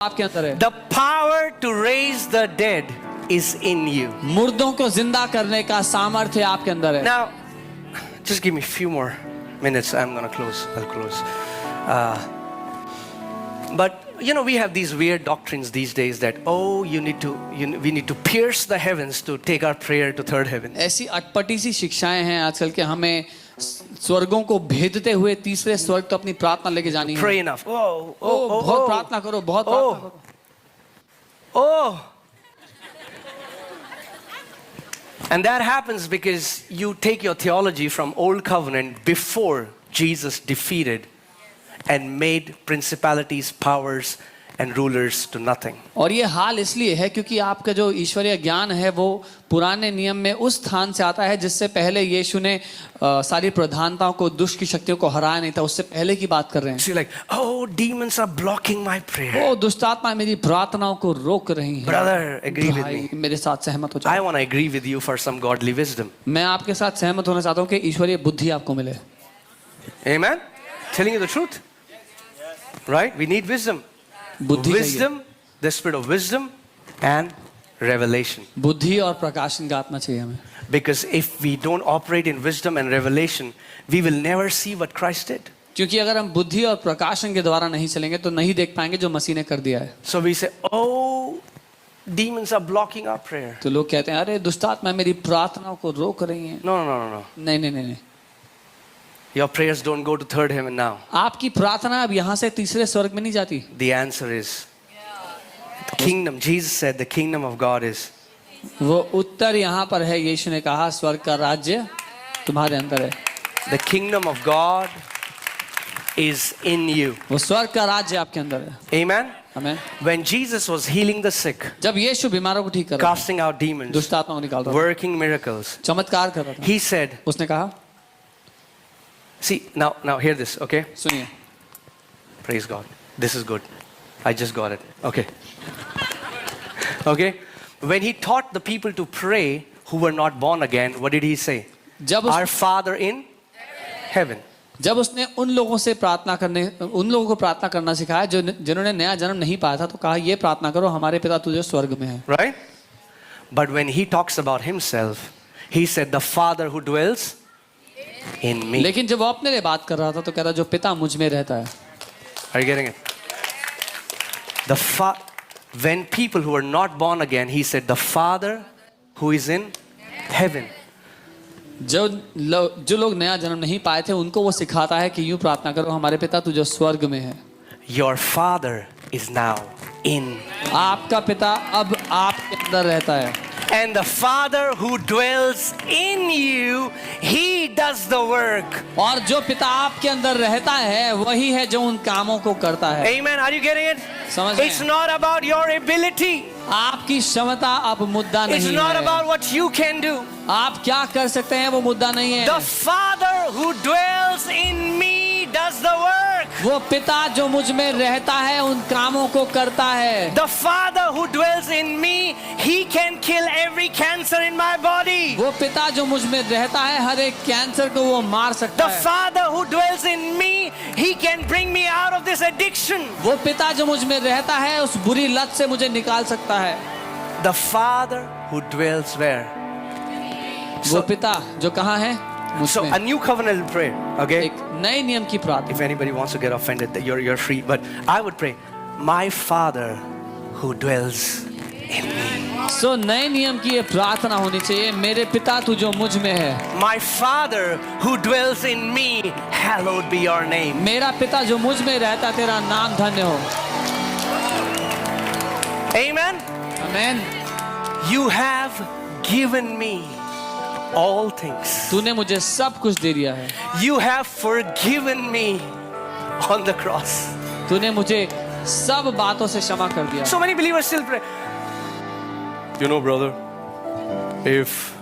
आपके अंदर है। The power to raise the dead is in you. मुर्दों को जिंदा करने का सामर्थ्य आपके अंदर है। Now, just give me a few more minutes. I'm going to close. I'll close. But you know, we have these weird doctrines these days that we need to pierce the heavens to take our prayer to third heaven. ऐसी अटपटी सी शिक्षाएं हैं आजकल के, हमें स्वर्गों को भेदते हुए तीसरे स्वर्ग तो अपनी प्रार्थना लेके जानी है। Pray enough. बहुत प्रार्थना करो, बहुत प्रार्थना करो। And that happens because you take your theology from Old Covenant before Jesus defeated and made principalities, powers and rulers to nothing. और ये हाल इसलिए है क्योंकि आपका जो ईश्वरीय ज्ञान है वो पुराने नियम में उस स्थान से आता है जिससे पहले यीशु ने सारी प्रधानताओं को, दुष्ट की शक्तियों को हराया नहीं था, उससे पहले की बात कर रहे हैं। So you're like, oh, demons are blocking my prayer. ओ दुष्टात्मा मेरी प्रार्थनाओं को रोक रही हैं। Brother, agree with me. मेरे साथ सहमत हो जाओ। I want to agree with you for some godly wisdom. मैं आपके साथ सहमत होना चाहता हूँ कि ईश्वरीय बुद्धि आपको मिले। Amen? Telling you the truth. Right? We need wisdom. Wisdom, the spirit of wisdom and revelation. बुद्धि और प्रकाशन का आत्मा चाहिए हमें। Because if we don't operate in wisdom and revelation, we will never see what Christ did. क्योंकि अगर हम बुद्धि और प्रकाशन के द्वारा नहीं चलेंगे तो नहीं देख पाएंगे जो मसीह ने कर दिया है। So we say, oh, demons are blocking our prayer. तो लोग कहते हैं अरे दुष्टात्मा मेरी प्रार्थनाओं को रोक रही हैं। No. नहीं नहीं नहीं। Your prayers don't go to third heaven now. आपकी प्रार्थना अब यहाँ से तीसरे स्वर्ग में नहीं जाती। The answer is the kingdom. Jesus said the kingdom of God is. वो उत्तर यहाँ पर है, यीशु ने कहा स्वर्ग का राज्य तुम्हारे अंदर है। The kingdom of God is in you. वो स्वर्ग का राज्य आपके अंदर है। Amen. आमीन। When Jesus was healing the sick, जब यीशु बीमारों को ठीक कर रहा था, casting out demons, दुष्टात्मा को निकाल रहा था, working miracles, चमत्कार कर रहा था, he said, उसने कहा, see, now hear this, okay? सुनिए, Praise God. This is good. I just got it. Okay. Okay. When he taught the people to pray who were not born again, what did he say? Our Father in heaven. जब उसने उन लोगों को प्रार्थना करना सिखाया जो जिन्होंने नया जन्म नहीं पाया था, तो कहा ये प्रार्थना करो, हमारे पिता तुझे स्वर्ग में है। Right? But when he talks about himself, he said, the Father who dwells in me. लेकिन जब वो अपने लिए बात कर रहा था तो कह रहा जो पिता मुझ में रहता है। Are you getting it? When people who are not born again, he said, the Father who is in heaven. जो लोग नया जन्म नहीं पाए थे उनको वो सिखाता है कि यूं प्रार्थना करो, हमारे पिता तू जो स्वर्ग में है। Your Father is now in. आपका पिता अब आपके अंदर रहता है। And the Father who dwells in you, he does the work. और जो पिता आपके अंदर रहता है वही है जो उन कामों को करता है। Amen. Are you getting it? समझ रहे हैं? It's not about your ability. आपकी क्षमता अब मुद्दा नहीं है। It's not about what you can do. आप क्या कर सकते हैं वो मुद्दा नहीं है। The Father who dwells in me does the work. वो पिता जो मुझ में रहता है उन कामों को करता है। The Father who dwells in me, he can kill every cancer in my body. वो पिता जो मुझ में रहता है हर एक कैंसर को वो मार सकता The है। Father who dwells in me, he can bring me out of this addiction. वो पिता जो मुझ में रहता है उस बुरी लत से मुझे निकाल सकता है। The Father who dwells where? वो पिता जो कहाँ है? मुझ So में। a new covenant prayer, okay? एक नए नियम की प्रार्थना। If anybody wants to get offended, you're free. But I would pray, my Father who dwells in me. सो नए नियम की ये प्रार्थना होनी चाहिए, मेरे पिता तू जो मुझ में है। My Father who dwells in me, hallowed be your name. मेरा पिता जो मुझ में रहता तेरा नाम धन्य हो। Amen. आमीन। You have given me all things. तूने मुझे सब कुछ दे दिया है। You have forgiven me on the cross. तूने मुझे सब बातों से क्षमा कर दिया। So many believers still pray. You know, brother, if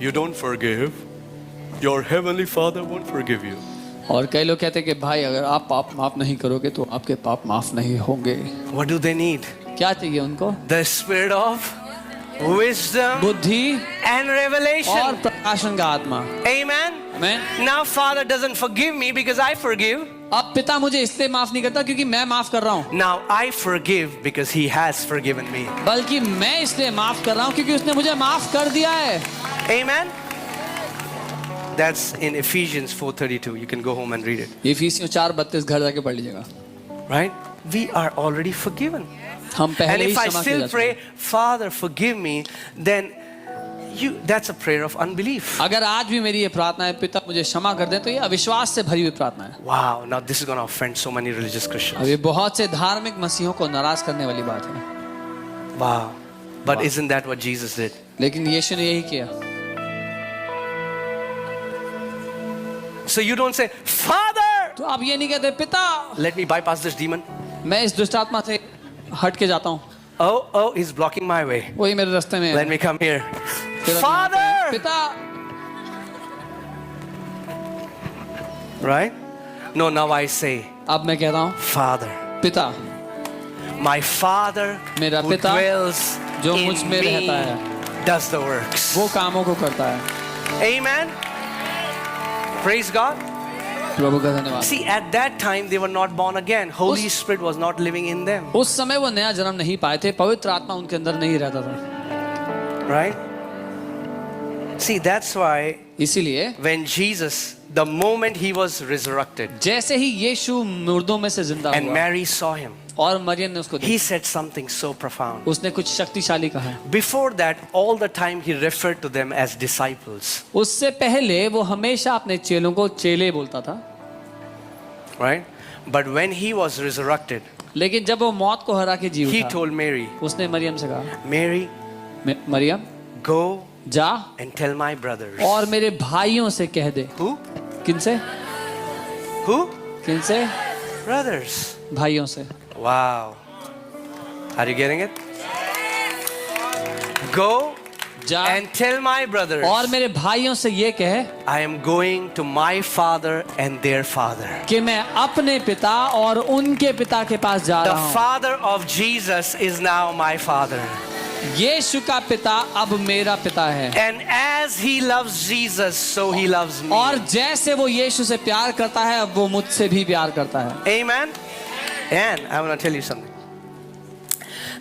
you don't forgive, your heavenly Father won't forgive you. और कई लोग कहते हैं कि भाई अगर आप पाप माफ नहीं करोगे तो आपके पाप माफ नहीं होंगे। What do they need? क्या चाहिए उनको? The spirit of wisdom बुद्धि and और revelation. प्रकाशन का आत्मा। Amen. आमीन। Now Father doesn't forgive me because I forgive. अब पिता मुझे इसलिए माफ नहीं करता क्योंकि मैं माफ कर रहा हूँ, Now I forgive because he has forgiven me. बल्कि मैं इसलिए माफ कर रहा हूँ क्योंकि उसने मुझे माफ कर दिया है। Amen. That's in Ephesians 4:32. You can go home and read it. इफिसियों 4:32 घर जाके पढ़ लीजिएगा। Right? We are already forgiven. हम And पहले ही if I क्षमा किए still जा चुके pray, हैं। Father, forgive me, then that's a prayer of unbelief. अगर आज भी मेरी ये प्रार्थना है, पिता मुझे क्षमा कर दे, तो ये अविश्वास से भरी हुई प्रार्थना है। Wow, now this is going to offend so many religious अब Christians. ये बहुत से धार्मिक मसीहों को नाराज करने वाली बात है, Wow. But Wow. isn't that what Jesus did? लेकिन यीशु ने यही किया। So you don't say, Father, तो आप ये नहीं कहते पिता let me bypass this demon. मैं इस दुष्ट आत्मा से हट के जाता हूँ, Oh, he's blocking my way. वही मेरे रास्ते में Let है। me come here. फिर आप Father! पिता, Right? No, now I say, अब मैं कहता हूँ Father. पिता, My Father मेरा who पिता dwells जो in मुझ में me रहता does the works. वो कामों को करता है। Amen. Praise God. प्रभु का धन्यवाद। See, at that time they were not born again. Holy Spirit was not living in them. उस समय वो नया जन्म नहीं पाए थे, पवित्र आत्मा उनके अंदर नहीं रहता था। Right? See, that's why इसीलिए when Jesus, the moment he was resurrected जैसे ही यीशु मुर्दों में से जिंदा and हुआ Mary saw him, और मरियम ने उसको he देखा, said something so profound. उसने कुछ शक्तिशाली कहा। Before that, all the time he referred to them as disciples. उससे पहले वो हमेशा अपने चेलों को चेले बोलता था, Right? But when he was resurrected, लेकिन जब वो मौत को हरा के जी he उठा, told Mary, उसने मरियम से कहा, Mary, मरियम go जा and tell my brothers. और मेरे भाइयों से कह दे। Who? किनसे? Who? किनसे? Brothers. भाइयों से। Wow. Are you getting it? Go जा and tell my brothers, और मेरे भाइयों से ये कह I am going to my father and their father. कि मैं अपने पिता और उनके पिता के पास जा The रहा हूँ। father of Jesus is now my father. यीशु का पिता अब मेरा पिता है, And as he loves Jesus, so he loves me. और जैसे वो यीशु से प्यार करता है, अब वो मुझसे भी प्यार करता है। Amen. And I want to tell you something.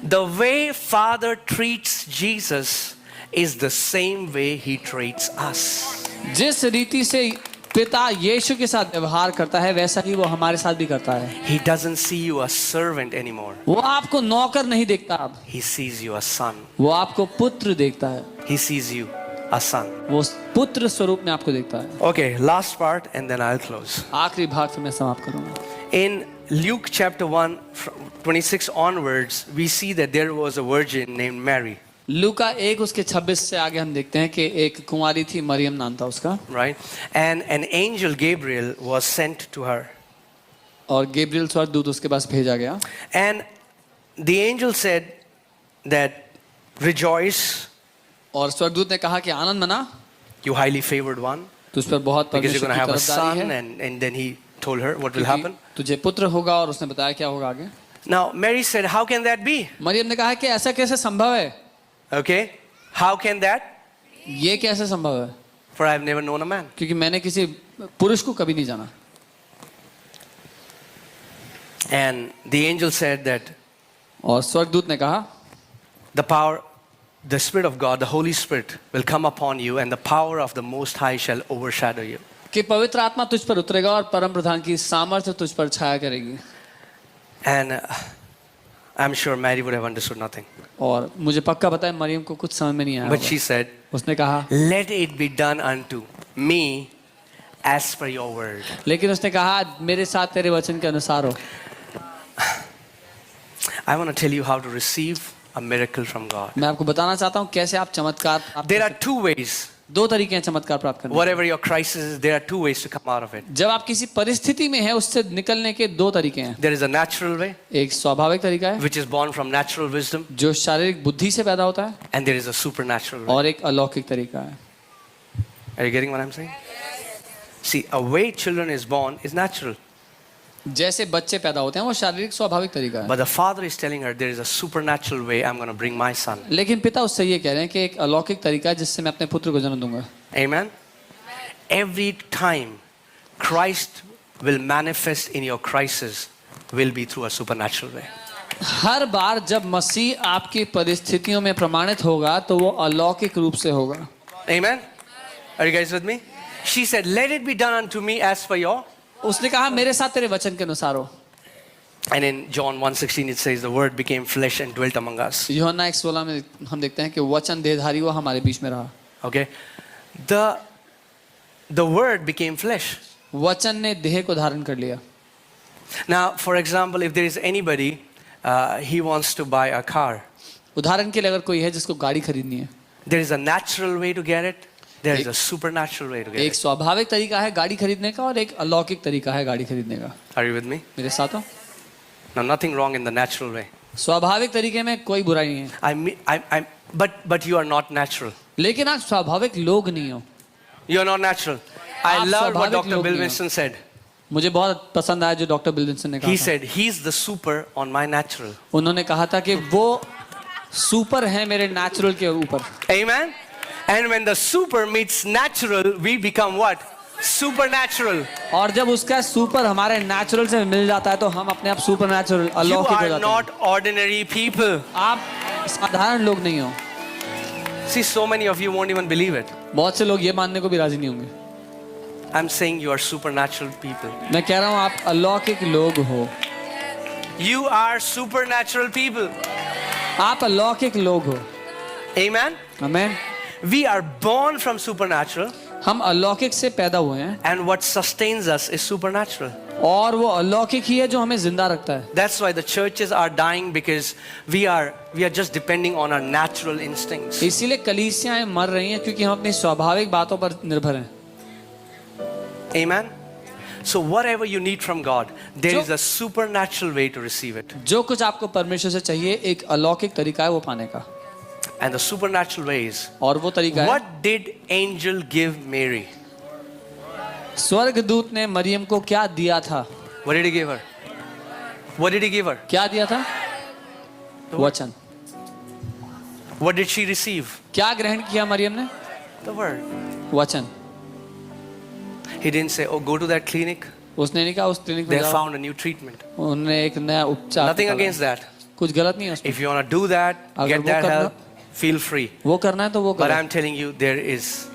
The way Father treats Jesus is the same way he treats us. जिस रीति से पिता यीशु के साथ व्यवहार करता है, वैसा ही वो हमारे साथ भी करता है। He doesn't see you as servant anymore. वो आपको नौकर नहीं देखता अब, He sees you as son. वो आपको पुत्र देखता है। He sees you as son. वो पुत्र स्वरूप में आपको देखता है। Okay, last part and then I'll close. आखिरी भाग से मैं समाप्त करूंगा। In Luke chapter 1, from 26 onwards, we see that there was a virgin named Mary. लूका 1 उसके 26 से आगे हम देखते हैं कि एक कुंवारी थी, मरियम नाम था उसका, Right? And an angel Gabriel was sent to her. और गैब्रियल स्वर्गदूत उसके पास भेजा गया। And the angel said that, rejoice, और स्वर्गदूत ने कहा कि आनंद मना, you highly favored one, तुझ पर बहुत because you're परमेश्वर going to की have a तरफदारी son. है, And then he told her what will क्योंकि happen. तुझे पुत्र होगा, और उसने बताया क्या होगा आगे। Now, Mary said, how can that be? Maryam ने कहा कि ऐसा कैसे संभव है, Okay, how can that? ये कैसे संभव है, For I have never known a man. क्योंकि मैंने किसी पुरुष को कभी नहीं जाना। And the angel said that और स्वर्गदूत ने कहा the power, the Spirit of God, the Holy Spirit will come upon you, and the power of the Most High shall overshadow you. कि पवित्र आत्मा तुझ पर उतरेगा और परम प्रधान की सामर्थ्य तुझ पर छाया करेगी। And I'm sure Mary would have understood nothing. और मुझे पक्का पता है मरियम को कुछ समझ में नहीं आया But होगा। she said, उसने कहा, let it be done unto me as per your word. लेकिन उसने कहा मेरे साथ तेरे वचन के अनुसार हो। I want to tell you how to receive a miracle from God. मैं आपको बताना चाहता हूँ कैसे आप चमत्कार प्राप्त There कर are सकते two ways. हैं। दो तरीके हैं चमत्कार प्राप्त करने के। Whatever your crisis is, there are two ways to come out of it. जब आप किसी परिस्थिति में हैं, उससे निकलने के दो तरीके हैं। There is a natural way, एक स्वाभाविक तरीका है which is born from natural wisdom, जो शारीरिक बुद्धि से पैदा होता है, and there is a supernatural way. और एक अलौकिक तरीका है। Are you getting what I'm saying? See, a way children is born is natural. जैसे बच्चे पैदा होते हैं वो शारीरिक स्वाभाविक तरीका है, But the father is telling her there is a supernatural way I'm going to bring my son. लेकिन पिता उससे ये कह रहे हैं कि एक अलौकिक तरीका है जिससे मैं अपने पुत्र को जन्म दूंगा। Amen? Every time Christ will manifest in your crisis will be through a supernatural way. हर बार जब मसीह आपकी परिस्थितियों में प्रमाणित होगा तो वो अलौकिक रूप से होगा. Amen? Are you guys with me? She said, let it be done unto me as per your. उसने कहा मेरे साथ तेरे वचन के अनुसार हो. And in John 1:16 it says the word became flesh and dwelt among us. यूहन्ना 1:16 में हम देखते हैं कि वचन देहधारी हुआ हमारे बीच में रहा. Okay? The word became flesh. वचन ने देह को धारण कर लिया. Now, for example, if there is anybody, he wants to buy a car. उदाहरण के लिए अगर कोई है जिसको गाड़ी खरीदनी है, There is a natural way to get it. There is a supernatural way to get एक it. स्वाभाविक तरीका है गाड़ी खरीदने का और एक अलौकिक तरीका है गाड़ी खरीदने का. Are you with me? मेरे साथ हो? Now, nothing wrong in the natural way. स्वाभाविक तरीके में कोई बुराई नहीं है, But you are not natural. लेकिन आप स्वाभाविक लोग नहीं हो. You are not natural. I आप love what स्वाभाविक Dr. लोग Bill नहीं हो. Winston said. मुझे बहुत पसंद आया जो डॉक्टर बिल विल्सन ने कहा He था. said, he's the super on my natural. उन्होंने कहा था कि वो सुपर है मेरे नेचुरल के ऊपर. Amen? And when the super meets natural, we become what? Supernatural. और जब उसका सुपर हमारे नेचुरल से मिल जाता है तो हम अपने आप सुपर नेचुरल You अलौकिक हो are जाते हैं. not ordinary people. आप साधारण लोग नहीं हो. See, so many of you won't even believe it. बहुत से लोग ये मानने को भी राजी नहीं होंगे. I'm saying you are supernatural people. मैं कह रहा हूँ आप अलौकिक लोग हो. You are supernatural people. आप अलौकिक लोग हो. Amen? आमीन. We are born from supernatural, हम अलौकिक से पैदा हुए हैं and what sustains us is supernatural. और वो अलौकिक ही है जो हमें जिंदा रखता है. That's why the churches are dying, because we are just depending on our natural instincts. इसीलिए कलीसियाएं मर रही हैं क्योंकि हम अपनी स्वाभाविक बातों पर निर्भर हैं. Amen? So whatever you need from God, there is a supernatural way to receive it. जो कुछ आपको परमेश्वर से चाहिए एक अलौकिक तरीका है वो पाने का. And the supernatural ways. और वो तरीका है, What did angel give Mary? स्वर्गदूत ने मरियम को क्या दिया था? What did he give her? What did he give her? क्या दिया था? वचन. What did she receive? क्या ग्रहण किया मरियम ने? The word. वचन. He didn't say, oh, go to that clinic. उसने नहीं कहा उस क्लिनिक They में जाओ. found a new treatment. उन्होंने एक नया उपचार. Nothing निकाला. against that. कुछ गलत नहीं है उसमें. If you want to do that, अगर get वो that करना- help, feel free. वो करना है तो वो But करो. I'm telling you, there is